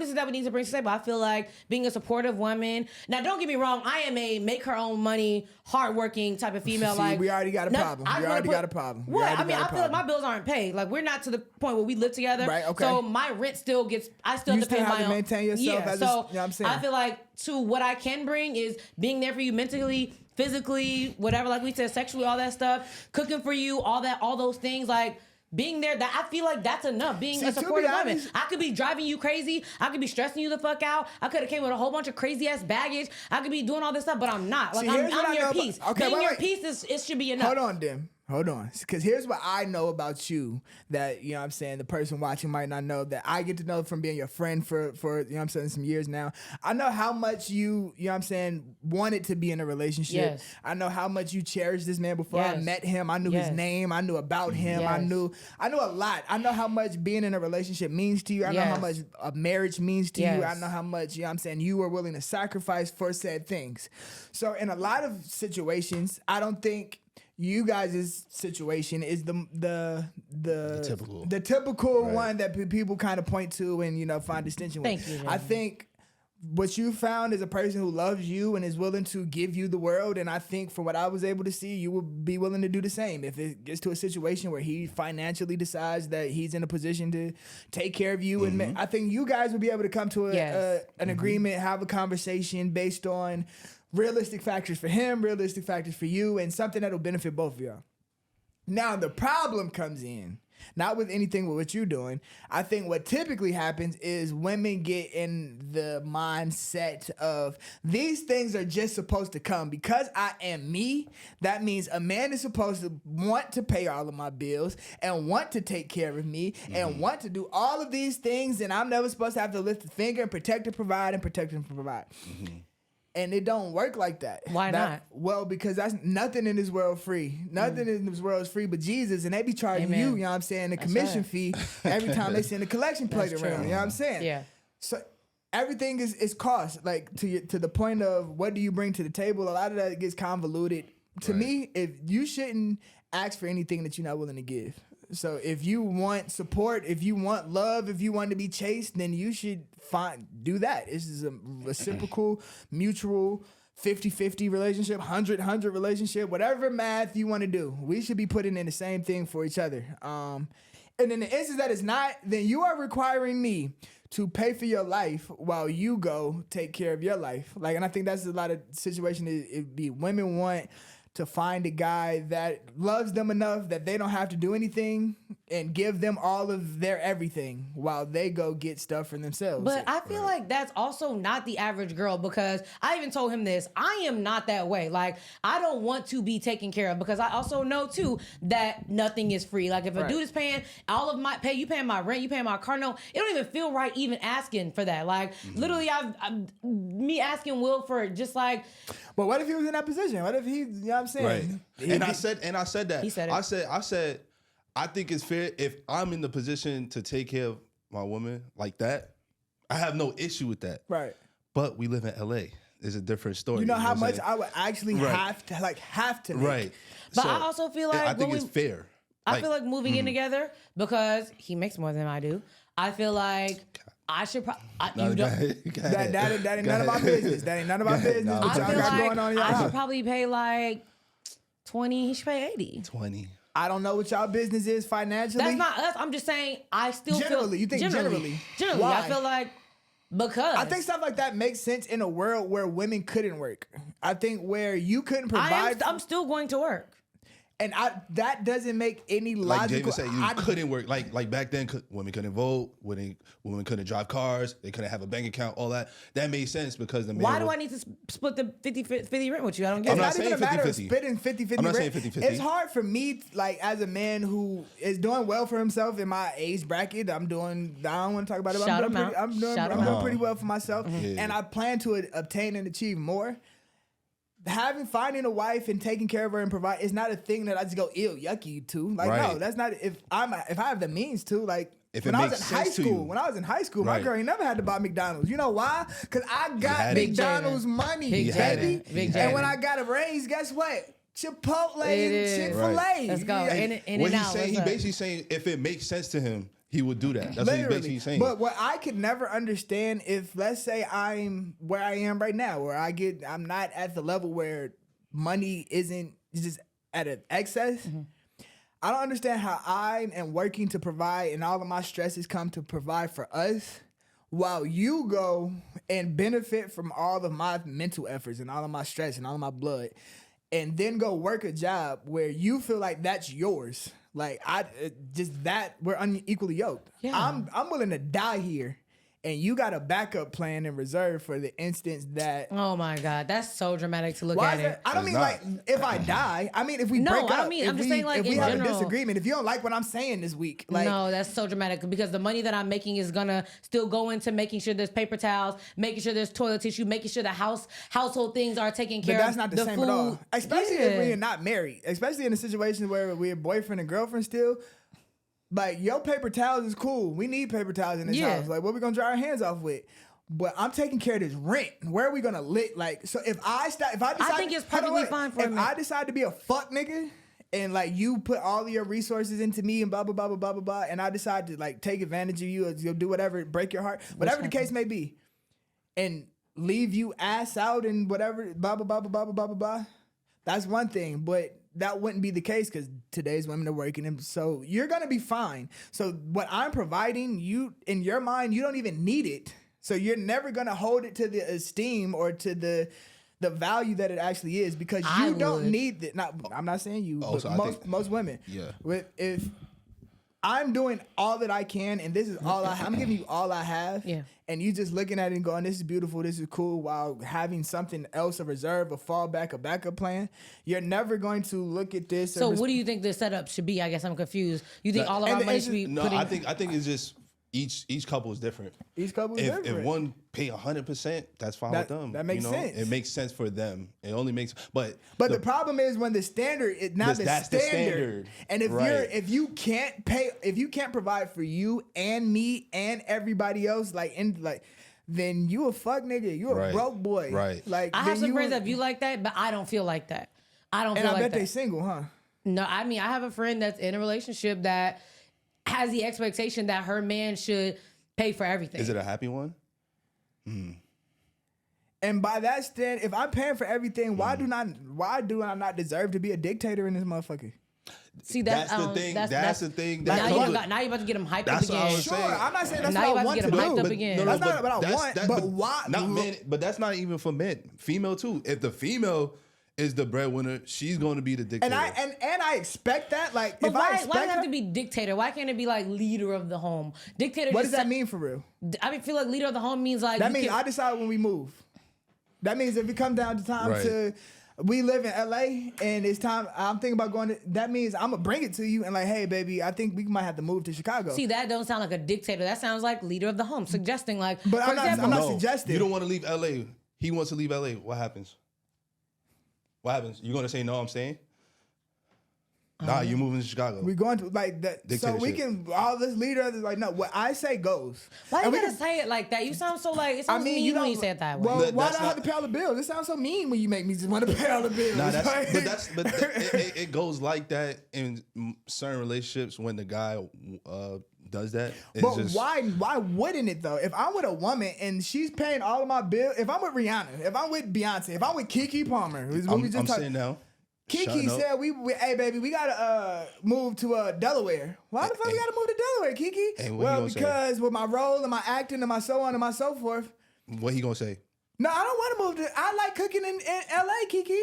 is it that we need to bring to the table? I feel like being a supportive woman. Now, don't get me wrong. I am a make her own money, hardworking type of female. See, like we already got a problem. I We wanna already got a problem. We What? already I mean, got a I feel like problem. my bills aren't paid. Like we're not to the point where we live together. Right, okay. So my rent still gets. I still You have to pay still have my to own. maintain yourself Yeah. as a- So you know what I'm saying? I feel like what I can bring is being there for you mentally, physically, whatever. Like we said, sexually, all that stuff, cooking for you, all those things. Like being there, that I feel like that's enough. Being See, a to be supportive woman. honest- I could be driving you crazy. I could be stressing you the fuck out. I could have came with a whole bunch of crazy ass baggage. I could be doing all this stuff, but I'm not. Like See, here's what I'm I your know about- piece. okay, Being wait, your wait. piece it should be enough. Hold on, Dim. Hold on. Because here's what I know about you that, you know what I'm saying, the person watching might not know that I get to know from being your friend for you know what I'm saying, some years now. I know how much you know what I'm saying, wanted to be in a relationship. Yes. I know how much you cherished this man before I Yes. met him. I knew his Yes. name. I knew about him. I Yes. knew a lot. I know how much being in a relationship means to you. I know how much Yes. a marriage means to you. I Yes. know how much, you know what I'm saying, you were willing to sacrifice for said things. So in a lot of situations, I don't think you guys' situation is the typical Right. one that people kind of point to and, you know, find distinction with. Thank you, I Jamie. think what you found is a person who loves you and is willing to give you the world. And I think from what I was able to see, you would be willing to do the same. If it gets to a situation where he financially decides that he's in a position to take care of you, and I think you guys would be able to come to Yes. an agreement, have a conversation based on realistic factors for him, realistic factors for you, and something that'll benefit both of y'all. Now, the problem comes in, not with anything with what you're doing. I think what typically happens is women get in the mindset of these things are just supposed to come. Because I am me, that means a man is supposed to want to pay all of my bills and want to take care of me and want to do all of these things, and I'm never supposed to have to lift a finger and protect and provide and protect and provide. And it don't work like that. Why not? Well, because that's nothing in this world free. Nothing in this world is free but Jesus. And they be charging Amen. you know what I'm saying, the commission right. fee every time they send a collection plate That's around. true. You know what I'm saying? Yeah. So everything is cost. Like to the point of what do you bring to the table? A lot of that gets convoluted. To me, if you shouldn't ask for anything that you're not willing to give. So if you want support, if you want love, if you want to be chased, then you should do that. This is a reciprocal, mutual 50-50 relationship, 100-100 relationship, whatever math you want to do, we should be putting in the same thing for each other. And in the instance that it's not, then you are requiring me to pay for your life while you go take care of your life. Like, and I think that's a lot of situation. It'd be women want to find a guy that loves them enough that they don't have to do anything and give them all of their everything while they go get stuff for themselves. But I feel like that's also not the average girl, because I even told him this. I am not that way. Like, I don't want to be taken care of, because I also know too that nothing is free. Like, if a dude is paying all of my pay, you paying my rent, you paying my car note, it don't even feel right even asking for that. Like, literally, me asking Will for just like. But what if he was in that position? What if he, you know what I'm saying? Right. And I said that. He said it. I said, I think it's fair if I'm in the position to take care of my woman like that. I have no issue with that. Right. But we live in LA. It's a different story. You know how what I'm much saying? I would actually have to make. Right. But I also feel like I think it's fair. I feel like moving in together, because he makes more than I do. I feel like I should probably. That ain't none of our business. That ain't none of our business. No, What I y'all feel got like going on in y'all I should house. probably pay like 20. He should pay 80. 20. I don't know what y'all business is financially. That's not us. I'm just saying. I still Generally, feel you think generally? Generally, Why? I feel like because I think stuff like that makes sense in a world where women couldn't work. I think where you couldn't provide. I'm still going to work. And that doesn't make any Like logical. David said, you couldn't work. Like back then, women couldn't vote. Women couldn't drive cars. They couldn't have a bank account. All that made sense because the man. Why do I need to split the 50-50 rent with you? I don't get It's it. not even a matter of 50-50. spitting 50-50. I'm not rent. saying 50-50. It's hard for me, like as a man who is doing well for himself in my age bracket. I don't want to talk about it. But Shout I'm him doing out. pretty, I'm doing, Shout I'm him doing out. pretty well for myself, Yeah. and I plan to obtain and achieve more. Finding a wife and taking care of her and provide is not a thing that I just go yucky to. Like no, Right. that's not. If I have the means to, like. If When it I was makes in high sense to you. school, my Right. girl ain't never had to buy McDonald's. You know why? Because I got had it. McDonald's money, Big baby. Jaden. Big And when Jaden. I got a raise, guess what? Chipotle It and is. Chick-fil-A. Right. Let's go. Yeah. In what and he's out. saying, he What's up? basically saying if it makes sense to him, he would do that. That's what he's basically saying. But what I could never understand, if let's say I'm where I am right now, where I'm not at the level where money isn't just at an excess. I don't understand how I am working to provide and all of my stresses come to provide for us while you go and benefit from all of my mental efforts and all of my stress and all of my blood and then go work a job where you feel like that's yours. Like we're unequally yoked. Yeah. I'm willing to die here. And you got a backup plan in reserve for the instance that. Oh my God, that's so dramatic to look Why at is it. that? I don't It's mean not. like if I die. I mean if we No, break up. I don't mean- I'm just saying, like, if we in have general. a disagreement. If you don't like what I'm saying this week, like No, that's so dramatic, because the money that I'm making is gonna still go into making sure there's paper towels, making sure there's toilet tissue, making sure the household things are taken but care of. that's not the same at all. Especially if we're not married. Especially in a situation where we're boyfriend and girlfriend still. Like your paper towels is cool. We need paper towels in this Yeah. house. Like what we gonna dry our hands off with? But I'm taking care of this rent. Where are we gonna live? Like so if I decide, think it's hold on, perfectly wait. fine for if me. I decide to be a fuck nigga and like you put all of your resources into me and blah blah blah blah blah blah blah, and I decide to like take advantage of you or you'll do whatever, break your heart, whatever the case may be, and leave you ass out and whatever blah blah blah blah blah blah blah blah. That's one thing, but that wouldn't be the case because today's women are working, and so you're gonna be fine. So what I'm providing, you in your mind, you don't even need it. So you're never gonna hold it to the esteem or to the value that it actually is because I you don't would. need it. I'm not saying you, Oh, but so I most women. Yeah. If I'm doing all that I can, and this is all I'm giving you all I have. Yeah. And you just looking at it and going, this is beautiful, this is cool, while having something else, a reserve, a fallback, a backup plan. You're never going to look at this. So what do you think the setup should be? I guess I'm confused. You think all of and our the money issue- should be No, put in? I think it's just each couple is different. Each couple is If different. one pay 100%, that's fine That- with them. that makes sense. It makes sense for them. It only makes, but the problem is when the standard is not the That's the standard. standard. And if Right. if you can't provide for you and me and everybody else, then you a fuck nigga. You a Right. broke boy. Right. Like I then have some you- friends that view like that, but I don't feel like that. I don't and feel I like bet that. they single, huh? No, I mean, I have a friend that's in a relationship that has the expectation that her man should pay for everything. is it a happy one? And by that stand, if I'm paying for everything, why do I not deserve to be a dictator in this motherfucker? See, That's the thing. That's the thing. That Now comes you with- now you about to get him hyped up That's what I again. was Sure, saying. I'm not saying that's Now you what I about to want get to him hyped do. up again. That's not what I want, but why- Not men, but that's not even for men. Female too. If the female is the breadwinner, she's going to be the dictator. And I expect that. Like, But if why I does it expect have her, to be dictator? Why can't it be like leader of the home? Dictator. what just does that mean for real? I feel like leader of the home means like That you means can- I decide when we move. That means if it comes down to time Right. to, we live in LA and it's time, I'm thinking about going to, that means I'm going to bring it to you and like, hey, baby, I think we might have to move to Chicago. See, that don't sound like a dictator. That sounds like leader of the home, suggesting like. But for I'm not- example, I'm not No, suggesting. you don't want to leave LA. He wants to leave LA. What happens? What happens? You going to say no? I'm saying. Nah, you're moving to Chicago. we going to like that, so we Dictatorship. can all this leader like no. What I say goes. Why And you we gotta can- say it like that? You sound so like it I sounds mean, mean you know, when you say it that way. Well, That- why that's do I have not- to pay all the bills? It sounds so mean when you make me just want to pay all the bills. Nah, Like- it goes like that in certain relationships when the guy does that. It's But just, why wouldn't it though? If I'm with a woman and she's paying all of my bills, if I'm with Rihanna, if I'm with Beyonce, if I'm with Kiki Palmer, is what we I'm just talked. saying now. Kiki shutting up. said, "Hey baby, we gotta move to Delaware. Why the fuck we gotta move to Delaware, Kiki? And what he Well, gonna say? because with my role and my acting and my so on and my so forth. What he gonna say? No, I don't want to move to. I like cooking in LA, Kiki.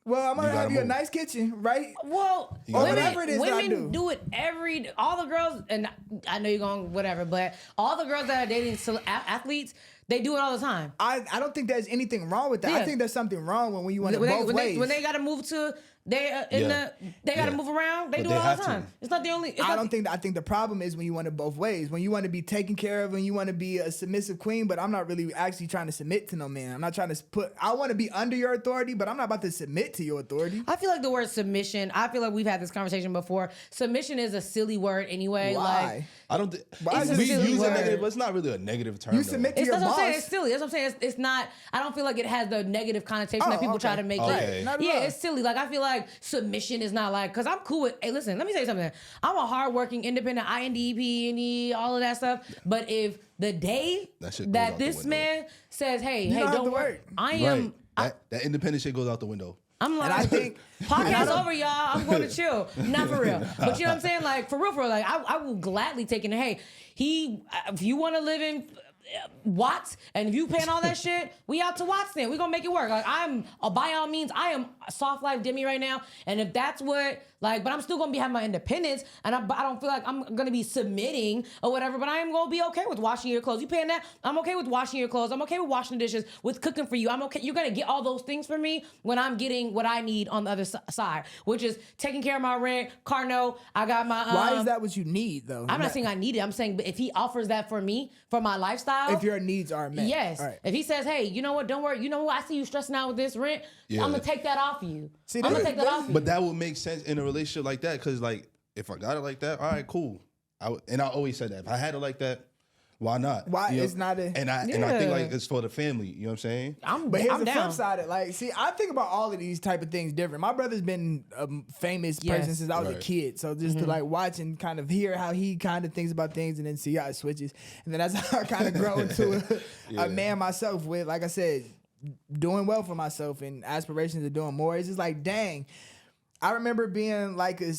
Well, I'm gonna You have gotta you a move. nice kitchen, right? Well, Or women, whatever it is that I women do. it all the girls, and I know you're going whatever, but all the girls that are dating athletes, they do it all the time. I don't think there's anything wrong with that. I Yeah. think there's something wrong when you want it When both ways. they got to move to they Yeah. they got to Yeah. move around. They But do they it all have the to. time. It's not the only. It's I not don't think that. I think the problem is when you want it both ways. When you want to be taken care of and you want to be a submissive queen, but I'm not really actually trying to submit to no man. I'm not trying to put. I want to be under your authority, but I'm not about to submit to your authority. I feel like the word submission. I feel like we've had this conversation before. Submission is a silly word anyway. Why? Like I don't think Why is it we a silly use a word? negative, but it's not really a negative term. You though. submit to it's your that's what I'm saying. boss. It's silly. That's what I'm saying. It's not. I don't feel like it has the negative connotation Oh, that people try okay. to make Okay. it. Not at Yeah, all. it's silly. Like I feel like submission is not like because I'm cool with. Hey, listen. Let me say something. I'm a hardworking, independent, INDP, all of that stuff. But if the day That shit goes that out the this window. man says, "Hey, don't hey, have don't to work," work. I am. Right. That independent shit goes out the window. I'm like, And I think- podcast over, y'all. I'm going to chill. Not for real. But you know what I'm saying? Like, for real, like, I will gladly take it. Hey, if you want to live in Watts and if you paying all that shit, we out to Watts then. We going to make it work. Like, by all means, I am a soft life Demi right now. And if that's what, like, but I'm still going to be having my independence. And I don't feel like I'm going to be submitting or whatever, but I am going to be okay with washing your clothes. You paying that? I'm okay with washing your clothes. I'm okay with washing the dishes, with cooking for you. I'm okay. You're going to get all those things for me when I'm getting what I need on the other side, which is taking care of my rent, car note. I got my. Why is that what you need though? I'm not saying I need it. I'm saying if he offers that for me, for my lifestyle. if your needs are met. Yes. All right. If he says, hey, you know what? Don't worry. You know what? I see you stressing out with this rent. Yeah. I'm going to take that off of you. See, I'm going this to is- take that this off is- of you. But that would make sense in a relationship like that, because like if I got it like that, all right, cool. I always said that. If I had it like that, why not? Why? You know? It's not a- and I think Yeah. like it's for the family. You know what I'm saying? But here's I'm the down. flip side of it. Like, see, I think about all of these type of things different. My brother's been a famous person Yes. since I was a Right. kid. So just to like watch and kind of hear how he kind of thinks about things and then see how it switches. And then that's how I kind of grow into a man myself with, like I said, doing well for myself and aspirations of doing more. It's just like, dang, I remember being like a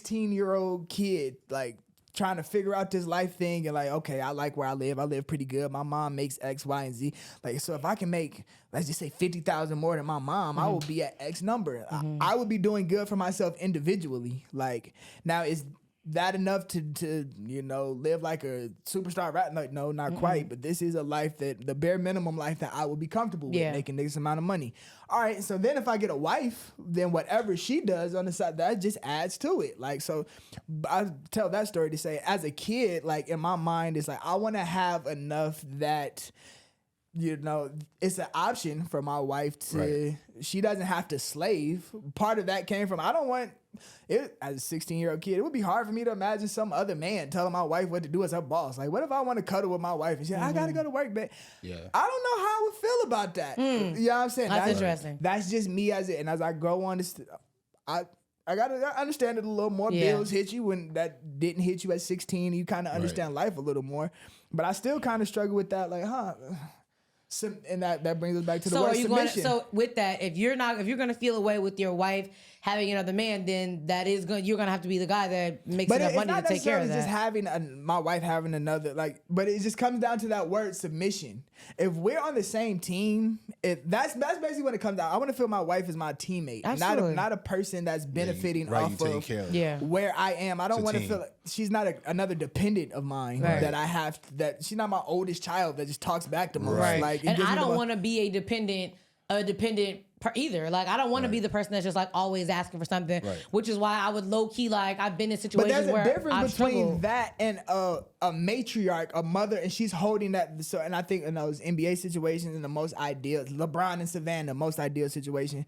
16-year-old kid, like trying to figure out this life thing and like, okay, I like where I live pretty good. My mom makes X, Y, and Z. Like, so if I can make, let's just say 50,000 more than my mom, I will be at X number. I would be doing good for myself individually. Like, now is that enough to you know, live like a superstar rap? Like, no, not quite. But this is a life that, the bare minimum life that I would be comfortable with, Yeah. making this amount of money. All right, so then if I get a wife, then whatever she does on the side, that just adds to it. Like, so I tell that story to say, as a kid, like in my mind, it's like I want to have enough that, you know, it's an option for my wife to, Right. she doesn't have to slave. Part of that came from, I don't want it as a 16-year-old kid. It would be hard for me to imagine some other man telling my wife what to do as her boss. Like, what if I want to cuddle with my wife and she's like, I gotta go to work, man. Yeah. I don't know how I would feel about that. You know what I'm saying? That's interesting. That's just me and as I grow on this, I gotta understand it a little more. Yeah. Bills hit you when that didn't hit you at 16. You kind of understand life a little more. But I still kind of struggle with that. Like, And that brings us back to the So word are you going? submission. So with that, if you're gonna feel away with your wife having another man, then you're gonna have to be the guy that makes But enough it's money not to take care of necessarily that. just having my wife having another but it just comes down to that word submission. If we're on the same team, that's basically what it comes down. I want to feel my wife is my teammate, Absolutely. not a person that's benefiting right, you off taking of care of. Yeah. where I am. I don't It's a want to team. feel like she's not another dependent of mine Right. that I have. That she's not my oldest child that just talks back to most. Right. Like, it And gives I me the don't most- want to be a dependent either. Like, I don't want to be the person that's just like always asking for something, Right. which is why I would low key, like, I've been in But situations there's a where difference I've between struggled. that and a matriarch, a mother, and she's holding that. So, and I think in those NBA situations, in the most ideal, LeBron and Savannah, most ideal situation.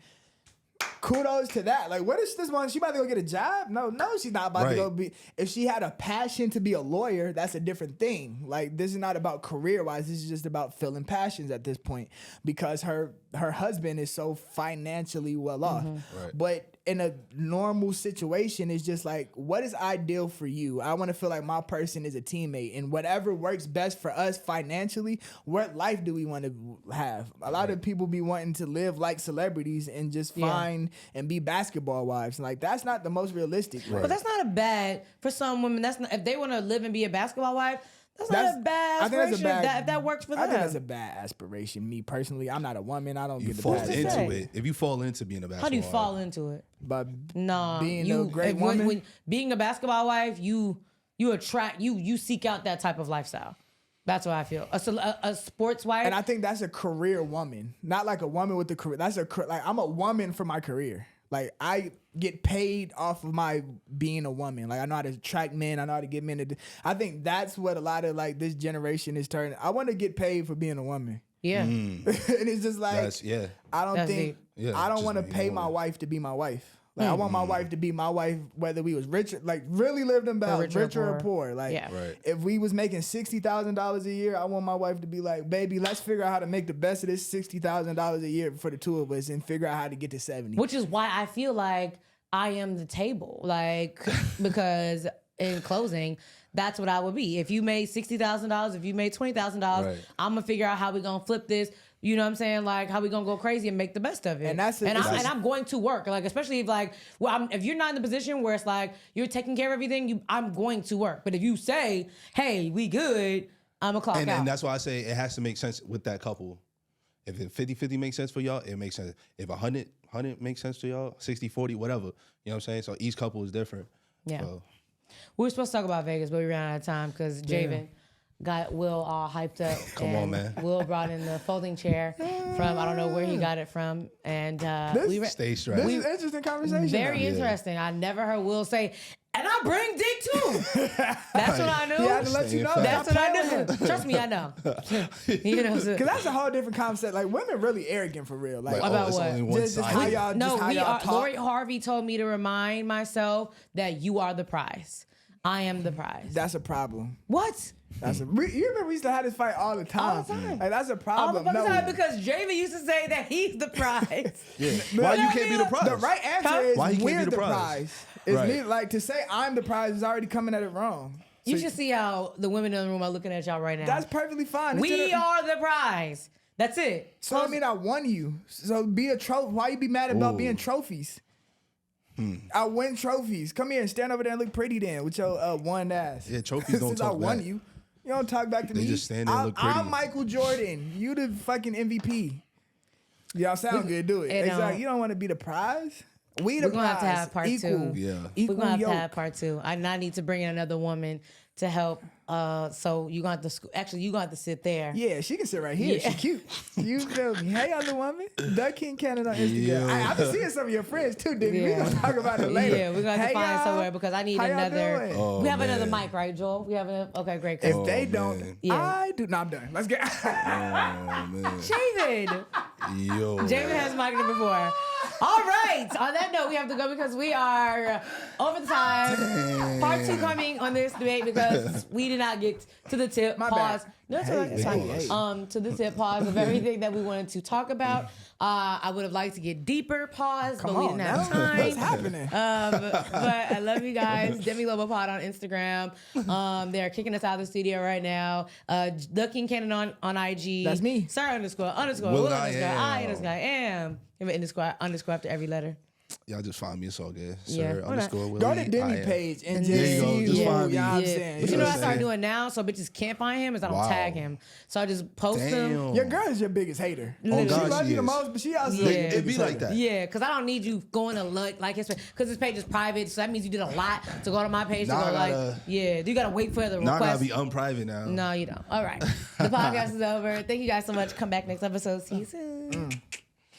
Kudos to that. Like, what is this one? She about to go get a job? No, she's not about to Right. go be. If she had a passion to be a lawyer, that's a different thing. Like, this is not about career wise. This is just about filling passions at this point because her husband is so financially well off. Right. But in a normal situation, it's just like, what is ideal for you? I want to feel like my person is a teammate, and whatever works best for us financially. What life do we want to have? A lot of people be wanting to live like celebrities and just find and be basketball wives. Like, that's not the most realistic. Right. But that's not a bad for some women. That's not, if they want to live and be a basketball wife. That's not a bad I think that's aspiration. a bad, if that works for them. I think that's a bad aspiration. Me personally, I'm not a woman. I don't You get the fall bad. into say? it. If you fall into being a basketball How do you wife, fall into it? But No, being a great woman. When being a basketball wife, you attract you seek out that type of lifestyle. That's what I feel. A sports wife. And I think that's a career woman, not like a woman with a career. That's like, I'm a woman for my career. Like, I get paid off of my being a woman. Like, I know how to attract men. I know how to get men to. I think that's what a lot of like this generation is turning. I want to get paid for being a woman. yeah. And it's just like, I don't That's think deep. Yeah, I don't just want to being a pay my woman. wife to be my wife. Like, I want my wife to be my wife, whether we was rich, like really lived in balance, rich or or poor. Like, Yeah. Right. if we was making $60,000 a year, I want my wife to be like, baby, let's figure out how to make the best of this $60,000 a year for the two of us and figure out how to get to 70. Which is why I feel like I am the table. Like, because in closing, that's what I would be. If you made $60,000, if you made $20,000, Right. I'm gonna figure out how we gonna flip this. You know what I'm saying? Like, how we gonna go crazy and make the best of it. And that's- and that's- I'm going to work. Like, especially if like, if you're not in the position where it's like you're taking care of everything, I'm going to work. But if you say, hey, we good, I'm a clock out. And that's why I say it has to make sense with that couple. If it 50-50 makes sense for y'all, it makes sense. If 100 makes sense to y'all, 60-40, whatever. You know what I'm saying? So each couple is different. Yeah. So, We were supposed to talk about Vegas, but we ran out of time because Javen got Will all hyped up. Come on, man. Will brought in the folding chair from, I don't know where he got it from. And we were stay This strapped. is an interesting conversation. very now. interesting. I never heard Will say, and I bring dick too. That's what I knew. He had to let you know. That's what I knew. Trust me, I know. You know, so, Because that's a whole different concept. Like, women really arrogant for real. Like, Like, About it's what? only one Just how side. y'all, just how we y'all are. talk. Lori Harvey told me to remind myself that you are the prize. I am the prize. That's a problem. What? You remember we used to have this fight all the time. All the time. Like, that's a All the problem. fucking No. time because Jamie used to say that he's the prize. Yeah. Why you can't be the prize? The right answer Huh? is Why he can't we're be the the prize? prize. It's Right. me, like, to say I'm the prize is already coming at it wrong. You So should see how the women in the room are looking at y'all right now. that's perfectly fine. We are the prize. That's it. So I mean, I won you. So be a trophy. Why you be mad about Ooh. being trophies? I win trophies. Come here and stand over there and look pretty then with your one ass. Yeah, trophies don't Since talk I won back. you. You don't talk back to They me. just stand there and look pretty. I'm Michael Jordan. You the fucking MVP. Y'all sound good. Do it. And, Exactly. You don't want to be the prize. We the We're gonna have prize. to have part Equal. two. Yeah. We're Equal gonna have yoke. to have part two. I need to bring in another woman to help. So you gonna have to actually you gonna have to sit there. Yeah, she can sit right here. Yeah. She cute. You feel me? Hey, other woman. Duck King Cannon on Instagram. Yeah. I've been seeing some of your friends too, Diggy. We Yeah. gonna talk about it later. Yeah, we're gonna have to Hey, find y'all. somewhere because I need How y'all another. doing? Oh, We have another man. mic, right, Joel? We have a okay, great. If Cool. they Oh, don't, man. Yeah. I do. No, I'm done. Let's get. Oh, man. Javen, Yo. Javen has mic before. All right. On that note, we have to go because we are over the time. Part 2 coming on this debate because we did not get to the tip. My Pause. bad. No, it's all right. It's fine. To the tip. Pause of everything that we wanted to talk about. I would have liked to get deeper. Pause, but we didn't have time. What's happening? But I love you guys. Demi Lobo Pod on Instagram. They're kicking us out of the studio right now. The King Cannon on IG. That's me. Sir underscore Will Will I underscore am. I underscore am. Give an underscore after every letter. Y'all just find me. It's all good. Yeah. Sir underscore Willie. Go to Demi I am. page and There just you go. see Just who, find me. you know what I'm Yeah. saying? But you know what I what I'm started saying? doing now so bitches can't find him is I don't Wow. tag him. So I just post him. Damn. Your girl is your biggest hater. Oh, She God, loves she you the is. most, but she also Yeah. your It be biggest like hater. that. Yeah, because I don't need you going to like his page because his page is private, so that means you did a lot to go to my page Now to I go gotta- you gotta wait for the Now I gotta request. be unprivate now. No, you don't. All right, the podcast is over. Thank you guys so much. Come back next episode. See you soon.